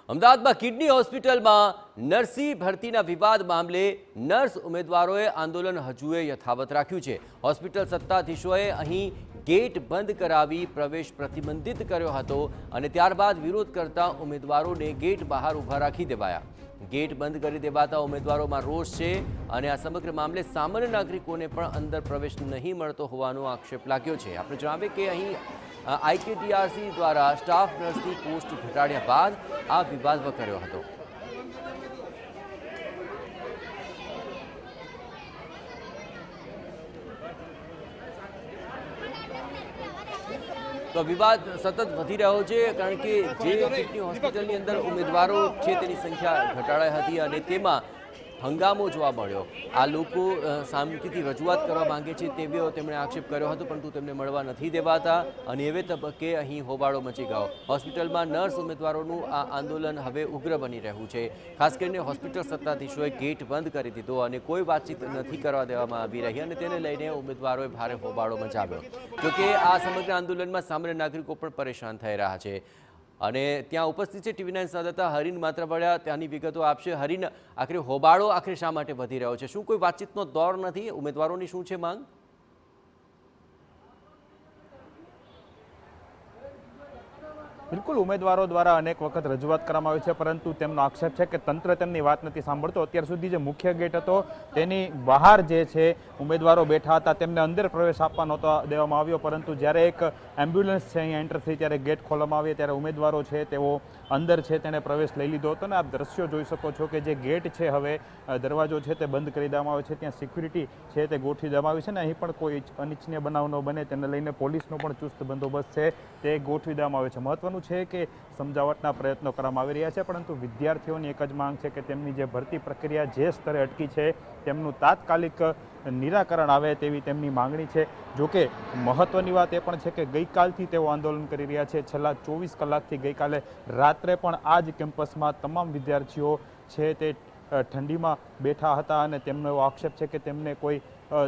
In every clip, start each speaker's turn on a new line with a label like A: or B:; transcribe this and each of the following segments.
A: અમદાવાદમાં કિડની હોસ્પિટલમાં નર્સી ભરતીના વિવાદ મામલે નર્સ ઉમેદવારોએ આંદોલન હજુએ યથાવત રાખ્યું છે। હોસ્પિટલ સત્તાધીશોએ અહીં ગેટ બંધ કરાવી પ્રવેશ પ્રતિબંધિત કર્યો હતો અને ત્યારબાદ વિરોધ કરતા ઉમેદવારોને ગેટ બહાર ઊભા રાખી દેવાયા। ગેટ બંધ કરી દેવાતા ઉમેદવારોમાં રોષ છે અને આ સમગ્ર મામલે સામાન્ય નાગરિકોને પણ અંદર પ્રવેશ નહીં મળતો હોવાનો આક્ષેપ લાગ્યો છે। આપણે જણાવીએ કે અહીં આઈકેડીઆરસી દ્વારા સ્ટાફ નર્સની પોસ્ટ ઘટાડ્યા બાદ આ વિવાદ વકર્યો હતો। તો વિવાદ સતત વધી રહ્યો છે કારણ કે જે કિડની હોસ્પિટલની અંદર ઉમેદવારો છે તેની સંખ્યા ઘટાડાઈ હતી અને તેમાં હંગામો જોવા મળ્યો। આ લોકો શાંતિથી રજૂઆત કરવા માંગે છે તેવો તેમણે આક્ષેપ કર્યો હતો, પરંતુ તેમને મળવા નથી દેવાતા અને એવે તબક્કે અહીં હોબાળો મચી ગયો। હોસ્પિટલમાં નર્સ ઉમેદવારોનું આ આંદોલન હવે ઉગ્ર બની રહ્યું છે। ખાસ કરીને હોસ્પિટલ સત્તાધીશોએ ગેટ બંધ કરી દીધો અને કોઈ વાતચીત નથી કરવા દેવામાં આવી રહી અને તેને લઈને ઉમેદવારોએ ભારે હોબાળો મચાવ્યો। જોકે આ સમગ્ર આંદોલનમાં સામાન્ય નાગરિકો પણ પરેશાન થઈ રહ્યા છે અને ત્યાં ઉપસ્થિત છે TV9 સંવાદદાતા હરીન માત્રાવાળા, ત્યાંની વિગતો આપશે। હરીન, આખરે હોબાળો આખરે શા માટે વધી રહ્યો છે? શું કોઈ વાતચીતનો દોર નથી? ઉમેદવારોની શું છે માંગ?
B: બિલકુલ, ઉમેદવારો દ્વારા અનેક વખત રજૂઆત કરવામાં આવી છે, પરંતુ તેમનો આક્ષેપ છે કે તંત્ર તેમની વાત નથી સાંભળતો। અત્યાર સુધી જે મુખ્ય ગેટ હતો તેની બહાર જે છે ઉમેદવારો બેઠા હતા તેમને અંદર પ્રવેશ આપવા નહોતો દેવામાં આવ્યો, પરંતુ જ્યારે એક એમ્બ્યુલન્સ છે અહીંયા એન્ટર થઈ ત્યારે ગેટ ખોલવામાં આવી ત્યારે ઉમેદવારો છે તેઓ અંદર છે તેણે પ્રવેશ લઈ લીધો હતો। અને આપ દ્રશ્યો જોઈ શકો છો કે જે ગેટ છે હવે દરવાજો છે તે બંધ કરી દેવામાં આવે છે, ત્યાં સિક્યુરિટી છે તે ગોઠવી દેવામાં આવી છે અને અહીં પણ કોઈ અનિચ્છનીય બનાવ ન બને તેને લઈને પોલીસનો પણ ચુસ્ત બંદોબસ્ત છે તે ગોઠવી દેવામાં આવે છે। મહત્વનું છે કે સમજાવટના પ્રયત્નો કરવામાં આવી રહ્યા છે, પરંતુ વિદ્યાર્થીઓની એક જ માંગ છે કે તેમની જે ભરતી પ્રક્રિયા જે સ્તરે અટકી છે તેમનું તાત્કાલિક નિરાકરણ આવે તેવી તેમની માંગણી છે। જોકે મહત્વની વાત એ પણ છે કે ગઈકાલથી તેઓ આંદોલન કરી રહ્યા છે। છેલ્લા 24 કલાકથી ગઈકાલે રાત્રે પણ આ જ કેમ્પસમાં તમામ વિદ્યાર્થીઓ છે તે ઠંડીમાં બેઠા હતા અને તેમનો એવો આક્ષેપ છે કે તેમને કોઈ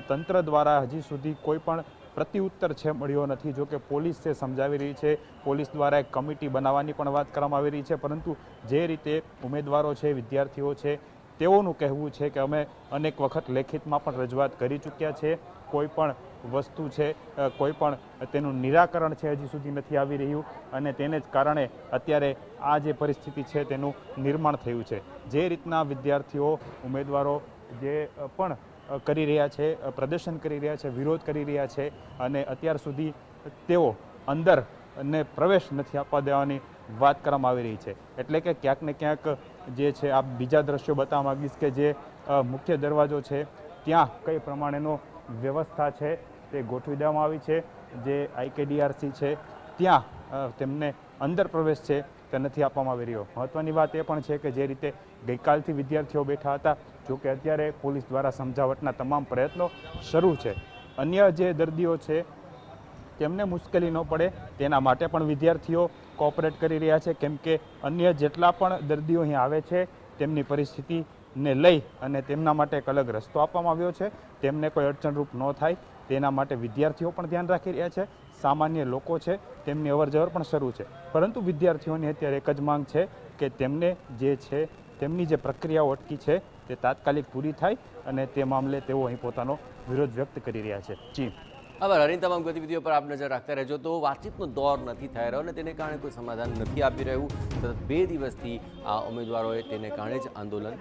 B: તંત્ર દ્વારા હજી સુધી કોઈ પણ પ્રત્યુત્તર છે મળ્યો નથી। જો કે પોલીસ છે સમજાવી રહી છે, પોલીસ દ્વારા એક કમિટી બનાવવાની પણ વાત કરવામાં આવી રહી છે, પરંતુ જે રીતે ઉમેદવારો છે, વિદ્યાર્થીઓ છે તેઓનું કહેવું છે કે અમે અનેક વખત લેખિતમાં પણ રજૂઆત કરી ચૂક્યા છે, કોઈ પણ વસ્તુ છે કોઈ પણ તેનું નિરાકરણ છે હજી સુધી નથી આવી રહ્યું અને તેને જ કારણે અત્યારે આ જે પરિસ્થિતિ છે તેનું નિર્માણ થયું છે। જે રીતના વિદ્યાર્થીઓ ઉમેદવારો જે પણ કરી રહ્યા છે, પ્રદર્શન કરી રહ્યા છે, વિરોધ કરી રહ્યા છે અને અત્યાર સુધી તેઓ અંદર ને પ્રવેશ નથી આપવા દેવાની વાત કરવામાં આવી રહી છે। એટલે કે ક્યાંક ને ક્યાંક જે છે આ બીજા દ્રશ્યો બતાવવા માંગીશ કે જે મુખ્ય દરવાજો છે ત્યાં કઈ પ્રમાણેનો વ્યવસ્થા છે તે ગોઠવી દેવામાં આવી છે। જે આઈકેડીઆરસી છે ત્યાં તેમને અંદર પ્રવેશ છે તે નથી આપવામાં આવી રહ્યો। મહત્વની વાત એ પણ છે કે જે રીતે ગઈકાલથી વિદ્યાર્થીઓ બેઠા હતા, જોકે અત્યારે પોલીસ દ્વારા સમજાવટના તમામ પ્રયત્નો શરૂ છે। અન્ય જે દર્દીઓ છે તેમને મુશ્કેલી ન પડે તેના માટે પણ વિદ્યાર્થીઓ કોઓપરેટ કરી રહ્યા છે, કેમ કે અન્ય જેટલા પણ દર્દીઓ અહીં આવે છે તેમની પરિસ્થિતિને લઈ અને તેમના માટે એક અલગ રસ્તો આપવામાં આવ્યો છે, તેમને કોઈ અડચણરૂપ ન થાય તેના માટે વિદ્યાર્થીઓ પણ ધ્યાન રાખી રહ્યા છે। સામાન્ય લોકો છે તેમની અવરજવર પણ શરૂ છે, પરંતુ વિદ્યાર્થીઓની અત્યારે એક જ માંગ છે કે તેમને જે છે તેમની જે પ્રક્રિયાઓ અટકી છે તે તાત્કાલિક પૂરી થાય અને તે મામલે તેઓ અહીં પોતાનો વિરોધ વ્યક્ત કરી રહ્યા છે। જી
A: આભાર હરીન, તમામ ગતિવિધિઓ પર આપ નજર રાખતા રહેજો। તો વાતચીતનો દોર નથી થઈ રહ્યો અને તેને કારણે કોઈ સમાધાન નથી આપી રહ્યું। સતત 2 દિવસથી આ ઉમેદવારોએ તેને કારણે જ આંદોલન